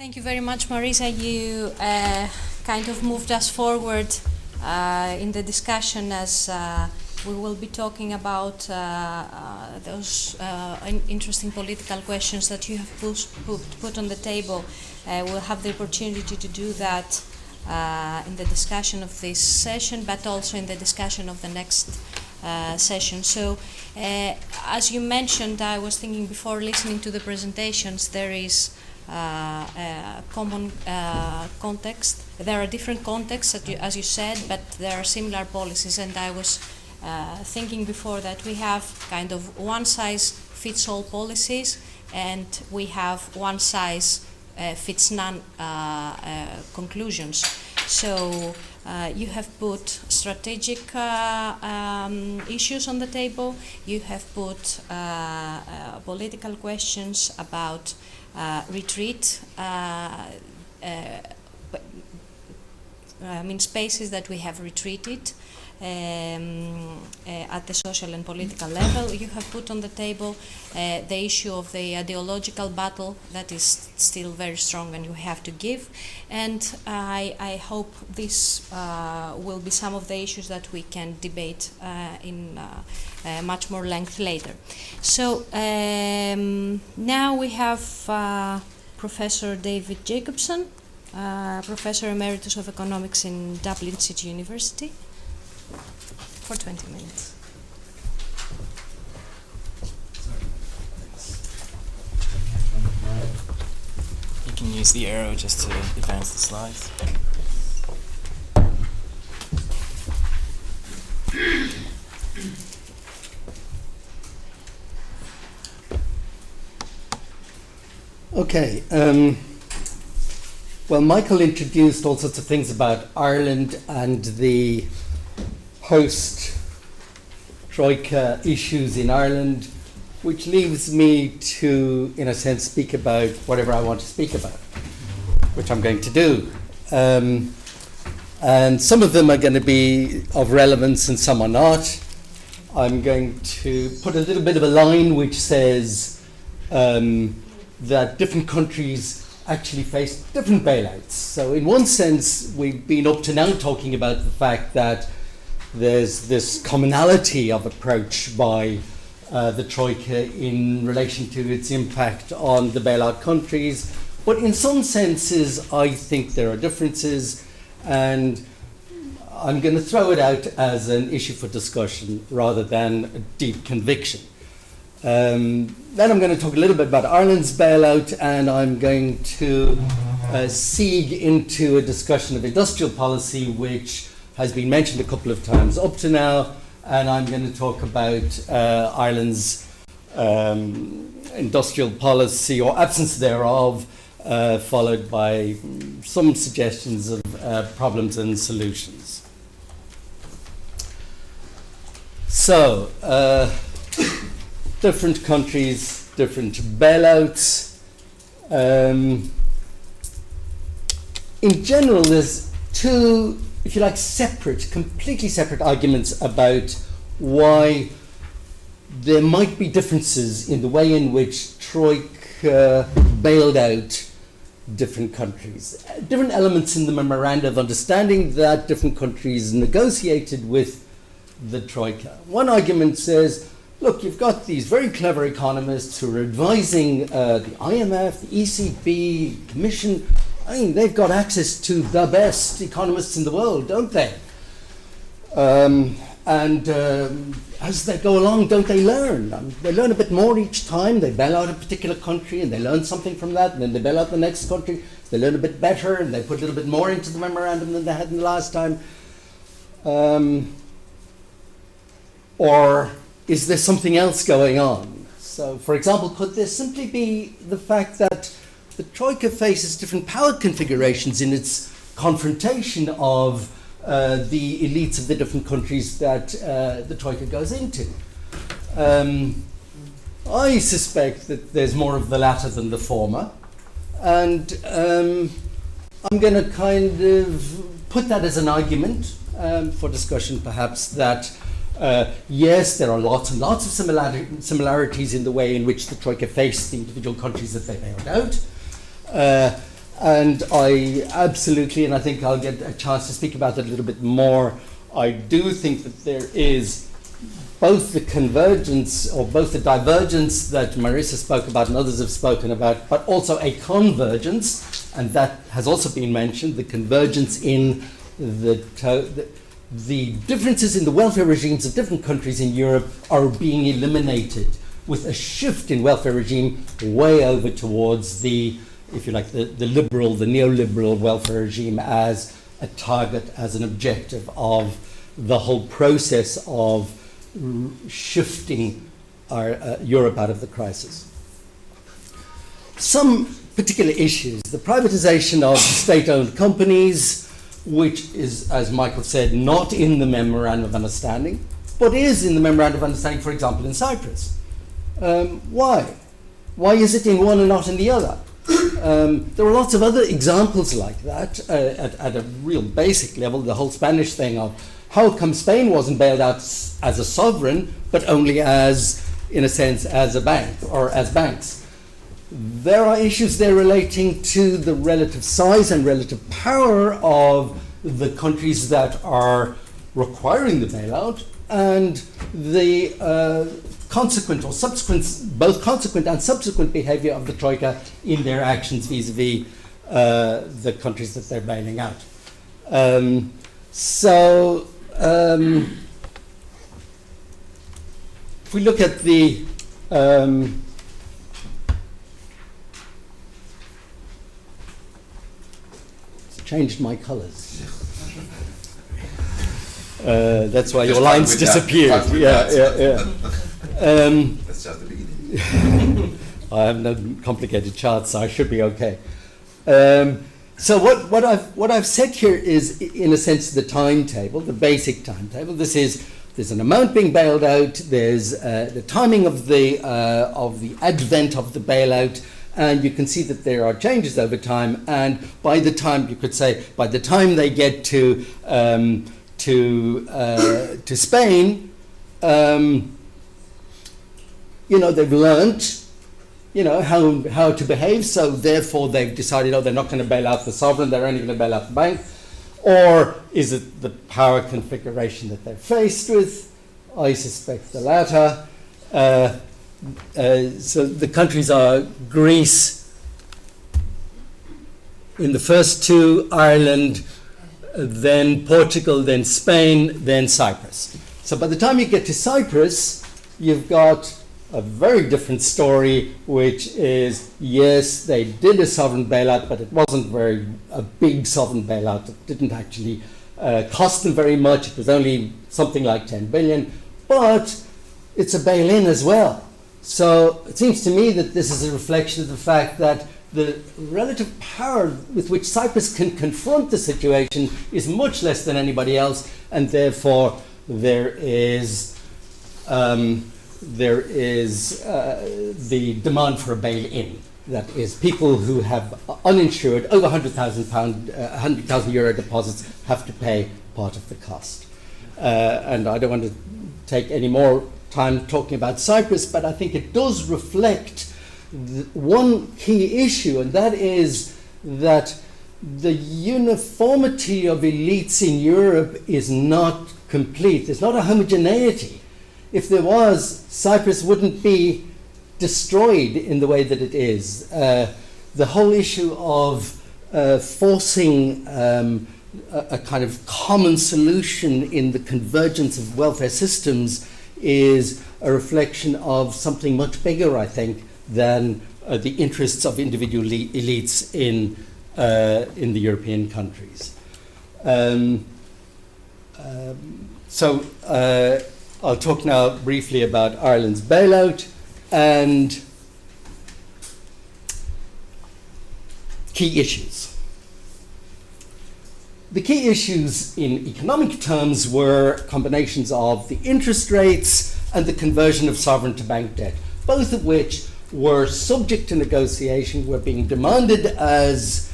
Thank you very much, Marisa. You kind of moved us forward in the discussion as we will be talking about those interesting political questions that you have put on the table. We'll have the opportunity to do that in the discussion of this session, but also in the discussion of the next session. So, as you mentioned, I was thinking before listening to the presentations, there is a common context. There are different contexts, as you said, but there are similar policies. And I was thinking before that we have kind of one-size-fits-all policies, and we have one-size-fits-none conclusions. So you have put strategic issues on the table. You have put political questions about retreat, spaces that we have retreated at the social and political level. You have put on the table the issue of the ideological battle that is still very strong and you have to give. And I hope this will be some of the issues that we can debate in much more length later. So now we have Professor David Jacobson, Professor Emeritus of Economics in Dublin City University, for 20 minutes. You can use the arrow just to advance the slides. Okay. Well, Michael introduced all sorts of things about Ireland and the post-Troika issues in Ireland, which leaves me to, in a sense, speak about whatever I want to speak about, which I'm going to do. And some of them are going to be of relevance and some are not. I'm going to put a little bit of a line which says that different countries actually face different bailouts. So in one sense, we've been up to now talking about the fact that there's this commonality of approach by the Troika in relation to its impact on the bailout countries. But in some senses, I think there are differences, and I'm going to throw it out as an issue for discussion rather than a deep conviction. Then I'm going to talk a little bit about Ireland's bailout, and I'm going to segue into a discussion of industrial policy, which has been mentioned a couple of times up to now, and I'm going to talk about Ireland's industrial policy or absence thereof, followed by some suggestions of problems and solutions. So, different countries, different bailouts. In general, there's two, if you like, completely separate arguments about why there might be differences in the way in which Troika bailed out different countries. Different elements in the memoranda of understanding that different countries negotiated with the Troika. One argument says, look, you've got these very clever economists who are advising the IMF, the ECB, Commission. I mean, they've got access to the best economists in the world, don't they? And as they go along, don't they learn? They learn a bit more each time. They bail out a particular country and they learn something from that, and then they bail out the next country. They learn a bit better and they put a little bit more into the memorandum than they had in the last time. Or is there something else going on? So, for example, could there simply be the fact that the Troika faces different power configurations in its confrontation of the elites of the different countries that the Troika goes into? I suspect that there's more of the latter than the former, and I'm going to kind of put that as an argument for discussion, perhaps, that yes, there are lots and lots of similarities in the way in which the Troika faced the individual countries that they bailed out. And I absolutely, and I think I'll get a chance to speak about it a little bit more, I do think that there is both the convergence or both the divergence that Marissa spoke about and others have spoken about, but also a convergence, and that has also been mentioned, the convergence in the differences in the welfare regimes of different countries in Europe are being eliminated with a shift in welfare regime way over towards the, if you like, the liberal, the neoliberal welfare regime as a target, as an objective of the whole process of shifting our Europe out of the crisis. Some particular issues: the privatization of state-owned companies, which is, as Michael said, not in the Memorandum of Understanding, but is in the Memorandum of Understanding, for example, in Cyprus. Why? Why is it in one and not in the other? There are lots of other examples like that at a real basic level. The whole Spanish thing of how come Spain wasn't bailed out as a sovereign, but only as, in a sense, as a bank or as banks. There are issues there relating to the relative size and relative power of the countries that are requiring the bailout and the consequent or subsequent, both consequent and subsequent behavior of the Troika in their actions vis-a-vis the countries that they're bailing out. If we look at the it's changed my colors. That's why your lines disappeared. Yeah. That's just the beginning. I have no complicated charts, so I should be okay. So what I've said here is, in a sense, the timetable, the basic timetable. There's an amount being bailed out. There's the timing of the advent of the bailout, and you can see that there are changes over time. And by the time, you could say, by the time they get to Spain, they've learnt, how to behave, so therefore they've decided, they're not going to bail out the sovereign, they're only going to bail out the bank. Or is it the power configuration that they're faced with? I suspect the latter. So the countries are Greece in the first two, Ireland, then Portugal, then Spain, then Cyprus. So by the time you get to Cyprus, you've got a very different story, which is, yes, they did a sovereign bailout, but it wasn't a big sovereign bailout. It didn't actually cost them very much. It was only something like 10 billion, but it's a bail-in as well. So it seems to me that this is a reflection of the fact that the relative power with which Cyprus can confront the situation is much less than anybody else, and therefore there is the demand for a bail-in. That is, people who have uninsured over €100,000 deposits have to pay part of the cost. And I don't want to take any more time talking about Cyprus, but I think it does reflect one key issue, and that is that the uniformity of elites in Europe is not complete. There's not a homogeneity. If there was, Cyprus wouldn't be destroyed in the way that it is. The whole issue of forcing a kind of common solution in the convergence of welfare systems is a reflection of something much bigger, I think, than the interests of individual elites in the European countries. I'll talk now briefly about Ireland's bailout and key issues. The key issues in economic terms were combinations of the interest rates and the conversion of sovereign to bank debt, both of which were subject to negotiation, were being demanded as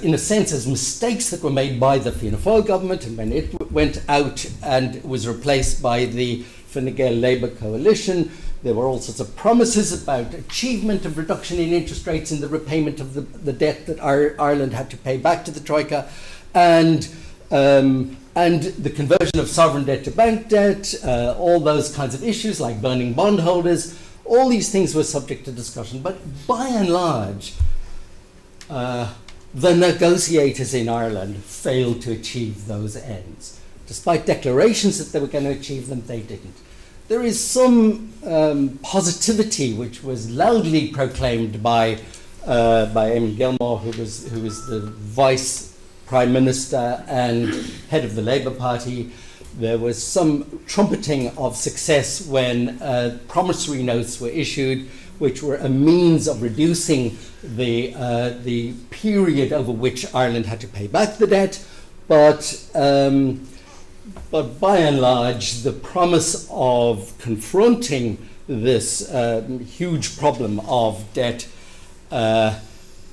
in a sense, as mistakes that were made by the Fianna Fáil government, and when it went out and was replaced by the Fine Gael Labour coalition, There were all sorts of promises about achievement of reduction in interest rates in the repayment of the debt that Ireland had to pay back to the Troika, and the conversion of sovereign debt to bank debt, all those kinds of issues like burning bondholders. All these things were subject to discussion, but by and large, the negotiators in Ireland failed to achieve those ends. Despite declarations that they were going to achieve them, they didn't. There is some positivity which was loudly proclaimed by Eamon Gilmore, who was the Vice Prime Minister and head of the Labour Party. There was some trumpeting of success when promissory notes were issued, which were a means of reducing the period over which Ireland had to pay back the debt. But by and large, the promise of confronting this huge problem of debt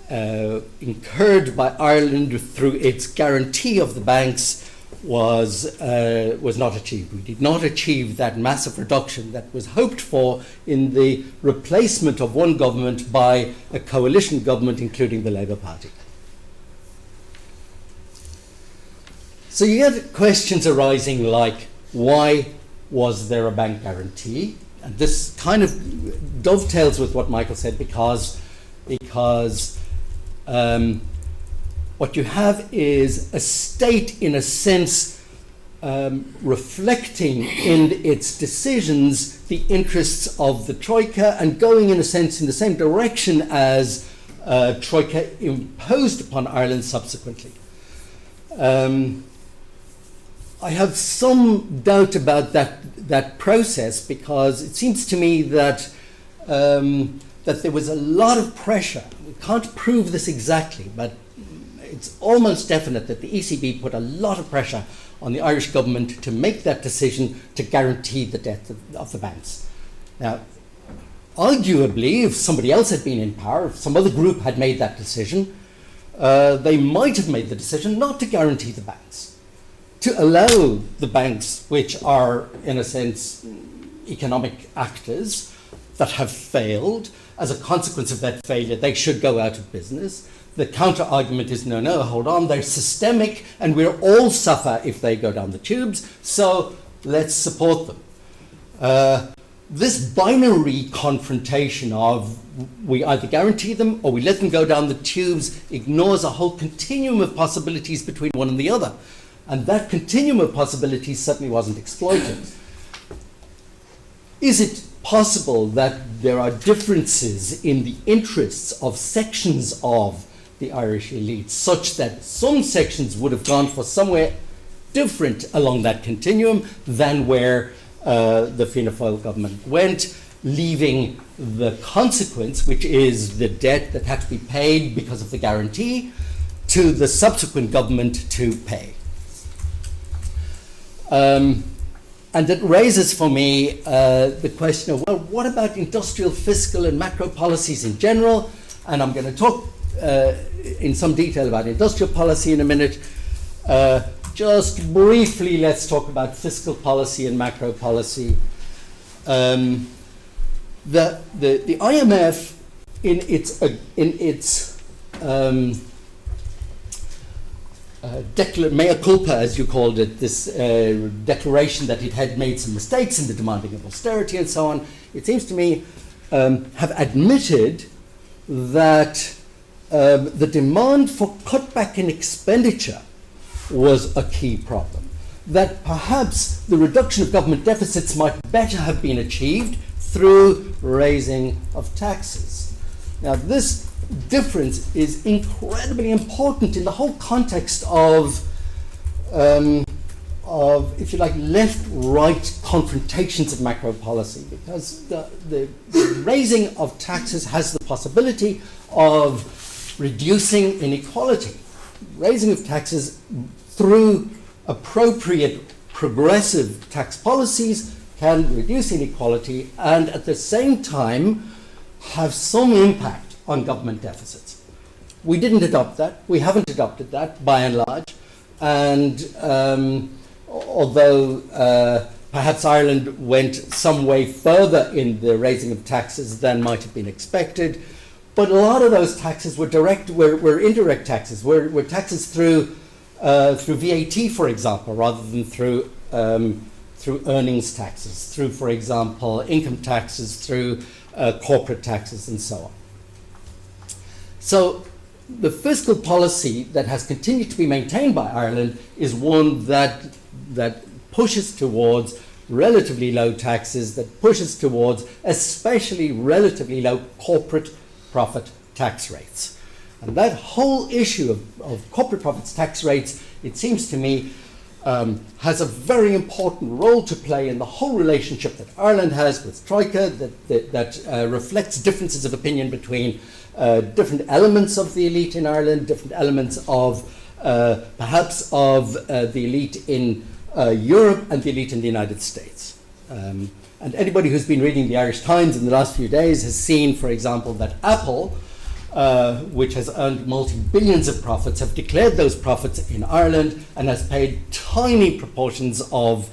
incurred by Ireland through its guarantee of the banks was not achieved. We did not achieve that massive reduction that was hoped for in the replacement of one government by a coalition government, including the Labour Party. So you get questions arising like, why was there a bank guarantee? And this kind of dovetails with what Michael said, because what you have is a state, in a sense, reflecting in its decisions the interests of the Troika and going, in a sense, in the same direction as Troika imposed upon Ireland subsequently. I have some doubt about that process, because it seems to me that there was a lot of pressure. We can't prove this exactly, but it's almost definite that the ECB put a lot of pressure on the Irish government to make that decision to guarantee the debt of the banks. Now, arguably, if somebody else had been in power, if some other group had made that decision, they might have made the decision not to guarantee the banks, to allow the banks, which are, in a sense, economic actors that have failed. As a consequence of that failure, they should go out of business. The counter argument is, no, hold on, they're systemic and we'll all suffer if they go down the tubes, so let's support them. This binary confrontation of we either guarantee them or we let them go down the tubes ignores a whole continuum of possibilities between one and the other. And that continuum of possibilities certainly wasn't exploited. Is it possible that there are differences in the interests of sections of the Irish elite, such that some sections would have gone for somewhere different along that continuum than where the Fianna Fáil government went, leaving the consequence, which is the debt that had to be paid because of the guarantee, to the subsequent government to pay? And it raises for me the question of, well, what about industrial, fiscal and macro policies in general? And I'm going to talk in some detail about industrial policy in a minute. Just briefly, let's talk about fiscal policy and macro policy. The IMF, in its mea culpa, as you called it, this declaration that it had made some mistakes in the demanding of austerity and so on, it seems to me have admitted that the demand for cutback in expenditure was a key problem. That perhaps the reduction of government deficits might better have been achieved through raising of taxes. Now, this difference is incredibly important in the whole context of if you like, left-right confrontations of macro policy, because the raising of taxes has the possibility of reducing inequality. Raising of taxes through appropriate progressive tax policies can reduce inequality and at the same time have some impact on government deficits. We didn't adopt that. We haven't adopted that by and large. And although perhaps Ireland went some way further in the raising of taxes than might have been expected. But a lot of those taxes were indirect taxes, were taxes through VAT, for example, rather than through earnings taxes, through, for example, income taxes, through corporate taxes, and so on. So the fiscal policy that has continued to be maintained by Ireland is one that pushes towards relatively low taxes, that pushes towards especially relatively low corporate profit tax rates. And that whole issue of corporate profits tax rates, it seems to me, has a very important role to play in the whole relationship that Ireland has with Troika, that reflects differences of opinion between different elements of the elite in Ireland, different elements of perhaps of the elite in Europe and the elite in the United States. And anybody who's been reading the Irish Times in the last few days has seen, for example, that Apple, which has earned multi-billions of profits, have declared those profits in Ireland and has paid tiny proportions of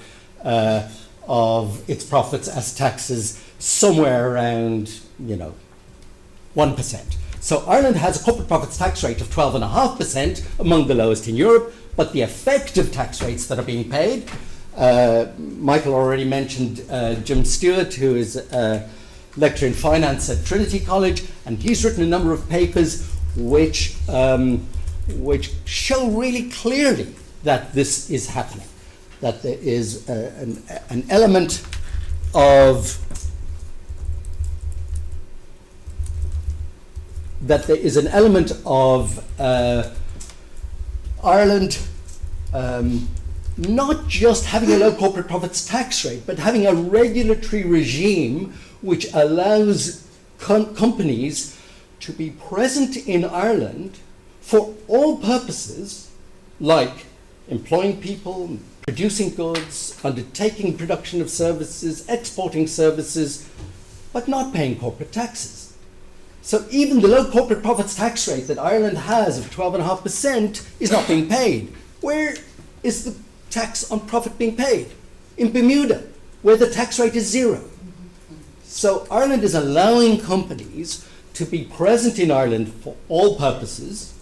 its profits as taxes, somewhere around, 1%. So Ireland has a corporate profits tax rate of 12.5%, among the lowest in Europe, but the effective tax rates that are being paid, Michael already mentioned Jim Stewart, who is a lecturer in finance at Trinity College, and he's written a number of papers which show really clearly that this is happening, that there is an element of Ireland not just having a low corporate profits tax rate, but having a regulatory regime which allows companies to be present in Ireland for all purposes, like employing people, producing goods, undertaking production of services, exporting services, but not paying corporate taxes. So even the low corporate profits tax rate that Ireland has of 12.5% is not being paid. Where is the tax on profit being paid? In Bermuda, where the tax rate is 0. So Ireland is allowing companies to be present in Ireland for all purposes,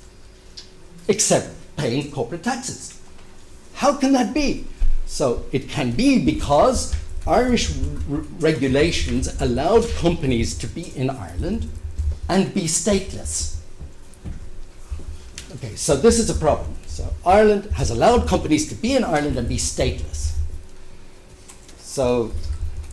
except paying corporate taxes. How can that be? So it can be because Irish regulations allowed companies to be in Ireland and be stateless. Okay, so this is a problem. So Ireland has allowed companies to be in Ireland and be stateless. So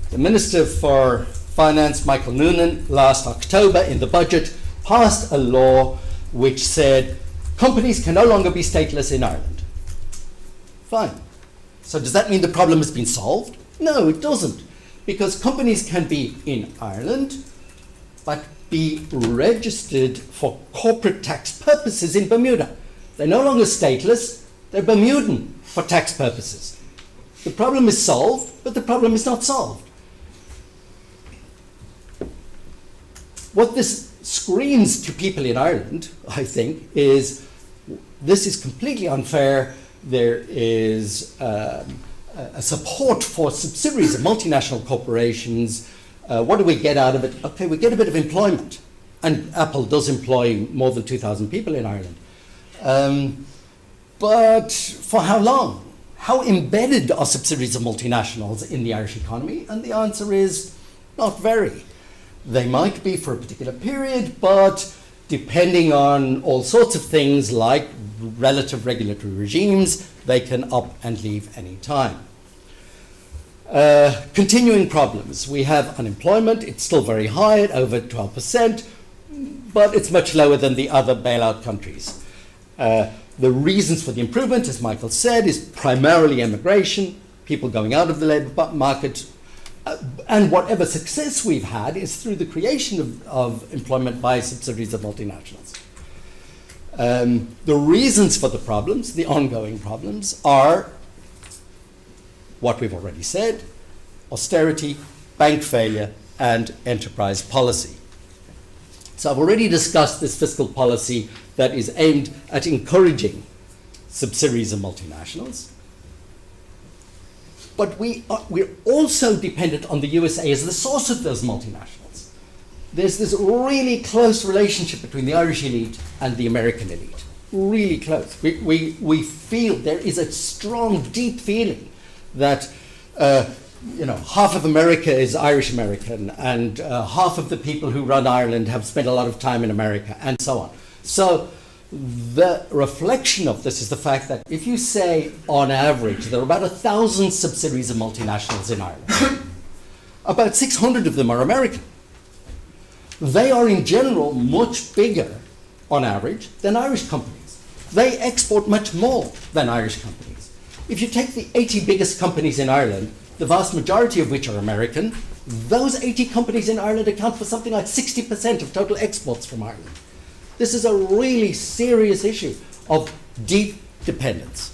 the Minister for Finance, Michael Noonan, last October in the budget passed a law which said companies can no longer be stateless in Ireland. Fine. So does that mean the problem has been solved? No, it doesn't. Because companies can be in Ireland, but be registered for corporate tax purposes in Bermuda. They're no longer stateless, they're Bermudan for tax purposes. The problem is solved, but the problem is not solved. What this screams to people in Ireland, I think, is this is completely unfair. There is a support for subsidiaries of multinational corporations. What do we get out of it? Okay, we get a bit of employment. And Apple does employ more than 2,000 people in Ireland. But for how long? How embedded are subsidiaries of multinationals in the Irish economy? And the answer is not very. They might be for a particular period, but depending on all sorts of things like relative regulatory regimes, they can up and leave any time. Continuing problems. We have unemployment. It's still very high at over 12%, but it's much lower than the other bailout countries. The reasons for the improvement, as Michael said, is primarily immigration, people going out of the labour market, and whatever success we've had is through the creation of employment by subsidiaries of multinationals. The reasons for the problems, the ongoing problems, are what we've already said: austerity, bank failure, and enterprise policy. So I've already discussed this fiscal policy that is aimed at encouraging subsidiaries of multinationals. but we're also dependent on the USA as the source of those multinationals. There's this really close relationship between the Irish elite and the American elite. Really close. We feel, there is a strong, deep feeling that half of America is Irish American, and half of the people who run Ireland have spent a lot of time in America, and so on. So the reflection of this is the fact that if you say, on average, there are about 1,000 subsidiaries of multinationals in Ireland, about 600 of them are American. They are, in general, much bigger, on average, than Irish companies. They export much more than Irish companies. If you take the 80 biggest companies in Ireland, the vast majority of which are American, those 80 companies in Ireland account for something like 60% of total exports from Ireland. This is a really serious issue of deep dependence.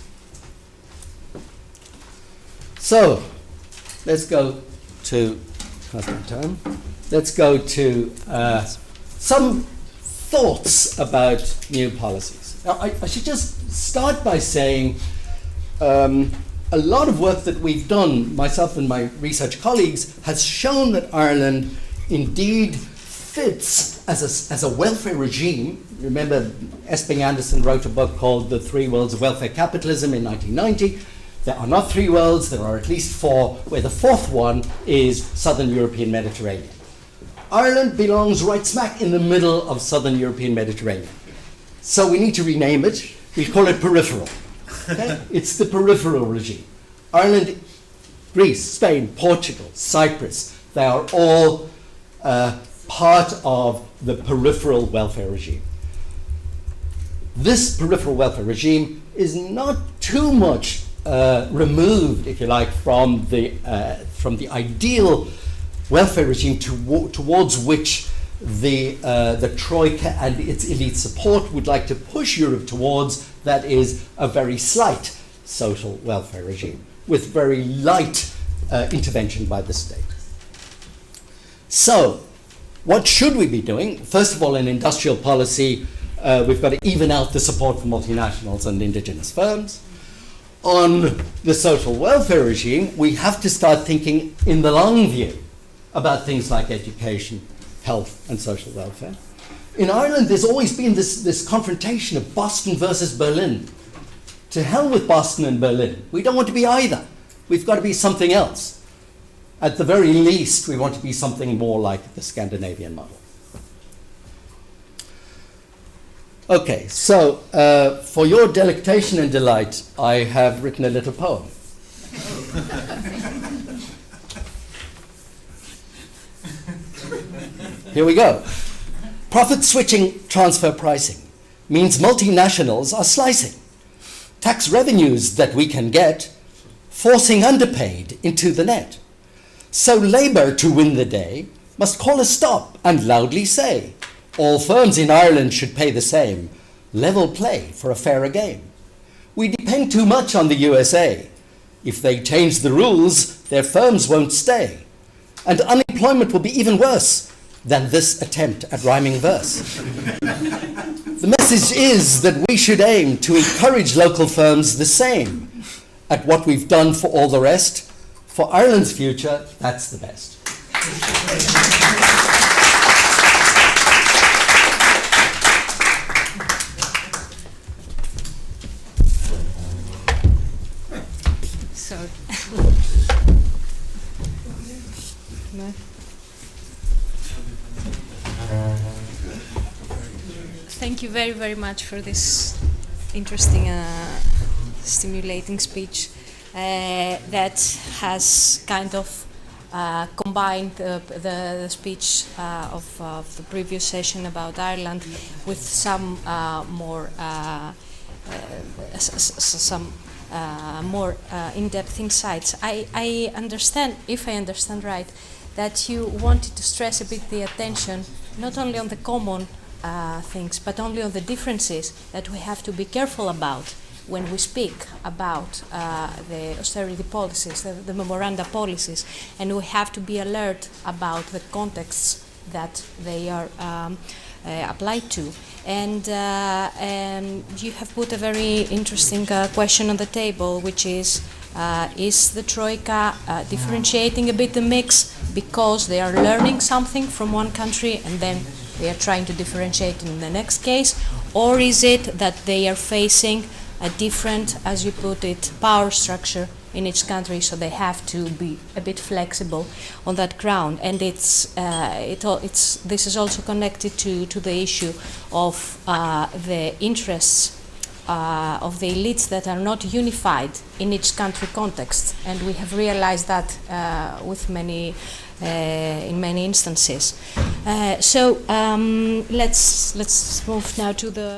So, let's go to some thoughts about new policies. Now, I should just start by saying a lot of work that we've done, myself and my research colleagues, has shown that Ireland indeed fits as a welfare regime. Remember, Esping Anderson wrote a book called The Three Worlds of Welfare Capitalism in 1990. There are not three worlds, there are at least four, where the fourth one is Southern European Mediterranean. Ireland belongs right smack in the middle of Southern European Mediterranean. So we need to rename it. We call it peripheral. Okay? It's the peripheral regime. Ireland, Greece, Spain, Portugal, Cyprus, they are all part of the peripheral welfare regime. This peripheral welfare regime is not too much removed, if you like, from the ideal welfare regime towards which the Troika and its elite support would like to push Europe towards. That is a very slight social welfare regime with very light intervention by the state. So, what should we be doing? First of all, in industrial policy, we've got to even out the support for multinationals and indigenous firms. On the social welfare regime, we have to start thinking in the long view about things like education, health, and social welfare. In Ireland, there's always been this confrontation of Boston versus Berlin. To hell with Boston and Berlin. We don't want to be either. We've got to be something else. At the very least, we want to be something more like the Scandinavian model. Okay, so for your delectation and delight, I have written a little poem. Here we go. Profit switching transfer pricing means multinationals are slicing tax revenues that we can get, forcing underpaid into the net. So labor, to win the day, must call a stop and loudly say, all firms in Ireland should pay the same, level play for a fairer game. We depend too much on the USA. If they change the rules, their firms won't stay. And unemployment will be even worse than this attempt at rhyming verse. The message is that we should aim to encourage local firms the same at what we've done for all the rest. For Ireland's future, that's the best. So, no. Thank you very, very much for this interesting, stimulating speech that has kind of combined the speech of the previous session about Ireland with some more in-depth insights. I understand, if I understand right, that you wanted to stress a bit the attention not only on the common things, but only on the differences that we have to be careful about when we speak about the austerity policies, the memoranda policies, and we have to be alert about the contexts that they are applied to. And you have put a very interesting question on the table, which is Is the Troika differentiating a bit the mix because they are learning something from one country and then they are trying to differentiate in the next case? Or is it that they are facing a different, as you put it, power structure in each country, so they have to be a bit flexible on that ground? And this is also connected to the issue of the interests of the elites that are not unified in each country context, and we have realized that with in many instances. So let's move now to the